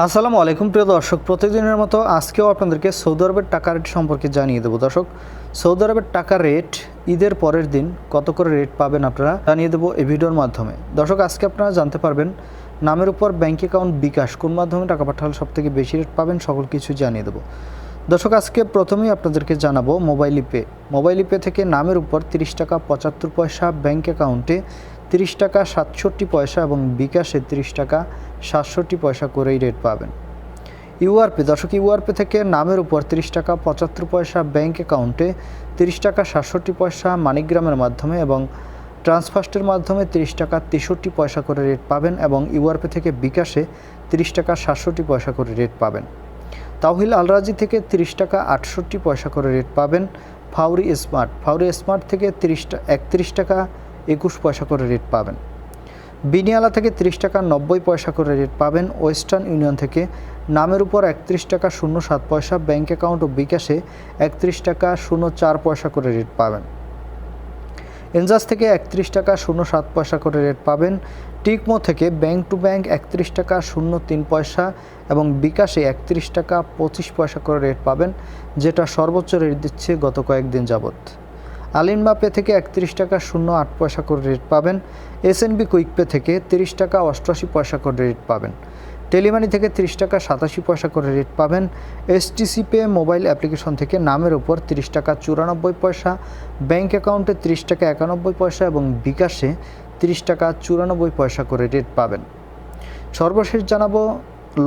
আসসালামু আলাইকুম প্রিয় দর্শক, প্রতিদিনের মতো আজকেও আপনাদেরকে সৌদি আরবের টাকা রেট সম্পর্কে জানিয়ে দেবো। দর্শক, সৌদি আরবের টাকা রেট ঈদের পরের দিন কত করে রেট পাবেন আপনারা জানিয়ে দেবো এই ভিডিওর মাধ্যমে। দর্শক, আজকে আপনারা জানতে পারবেন নামের উপর ব্যাঙ্ক অ্যাকাউন্ট বিকাশ কোন মাধ্যমে টাকা পাঠালে সবথেকে বেশি রেট পাবেন, সকল কিছু জানিয়ে দেবো। দর্শক, আজকে প্রথমেই আপনাদেরকে জানাবো মোবাইল পে থেকে নামের উপর 30 টাকা 75 পয়সা, ব্যাঙ্ক অ্যাকাউন্টে 30 টাকা 67 পয়সা এবং বিকাশে 30 টাকা 67 পয়সা করেই রেট পাবেন। ইউআরপে থেকে নামের উপর 30 টাকা 75 পয়সা, ব্যাঙ্ক অ্যাকাউন্টে 30 টাকা 67 পয়সা, মানিগ্রামের মাধ্যমে এবং ট্রান্সফার্স্টের মাধ্যমে 30 টাকা 63 পয়সা করে রেট পাবেন এবং ইউআরপে থেকে বিকাশে 30 টাকা 67 পয়সা করে রেট পাবেন। তাওহিল আলরাজি থেকে 30 টাকা 68 পয়সা করে রেট পাবেন। ফাউরি স্মার্ট থেকে 31 টাকা 21 পয়সা করে রেট পাবেন। বিনিয়ালা থেকে 30 টাকা 90 পয়সা করে রেট পাবেন। ওয়েস্টার্ন ইউনিয়ন থেকে নামের উপর 31 টাকা 07 পয়সা, ব্যাঙ্ক অ্যাকাউন্ট ও বিকাশে 31 টাকা 04 পয়সা করে রেট পাবেন। এনজাস থেকে 31 টাকা 07 পয়সা করে রেট পাবেন। টিকমো থেকে ব্যাঙ্ক টু ব্যাঙ্ক 31 টাকা 03 পয়সা এবং বিকাশে 31 টাকা 25 পয়সা করে রেট পাবেন, যেটা সর্বোচ্চ রেট দিচ্ছে গত কয়েকদিন যাবৎ। আলিনমা পে থেকে 31 টাকা 08 পয়সা করে রেট পাবেন। এসএনবি কুইক পে থেকে 30 টাকা 88 পয়সা করে রেট পাবেন। টেলিমানি থেকে 30 টাকা 87 পয়সা করে রেট পাবেন। এসটিসি পে মোবাইল অ্যাপ্লিকেশন থেকে নামের ওপর 30 টাকা 94 পয়সা, ব্যাঙ্ক অ্যাকাউন্টে 30 টাকা 91 পয়সা এবং বিকাশে 30 টাকা 94 পয়সা করে রেট পাবেন। সর্বশেষ জানাবো,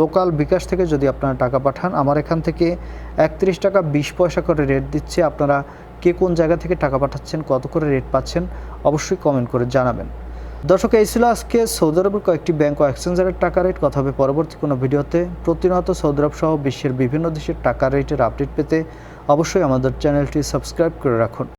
লোকাল বিকাশ থেকে যদি আপনারা টাকা পাঠান, আমার এখান থেকে 31 টাকা 20 পয়সা করে রেট দিচ্ছে। আপনারা কে কোন জায়গা থেকে টাকা পাঠাচ্ছেন, কত করে রেট পাচ্ছেন, অবশ্যই কমেন্ট করে জানাবেন। দর্শক, এই ছিল আজকে সৌদি আরবের কয়েকটি ব্যাংক ও এক্সচেঞ্জারের টাকা রেট। কথা হবে পরবর্তী কোনো ভিডিওতে। প্রতিনিয়ত সৌদি আরব সহ বিশ্বের বিভিন্ন দেশের টাকা রেটের আপডেট পেতে অবশ্যই আমাদের চ্যানেলটি সাবস্ক্রাইব করে রাখুন।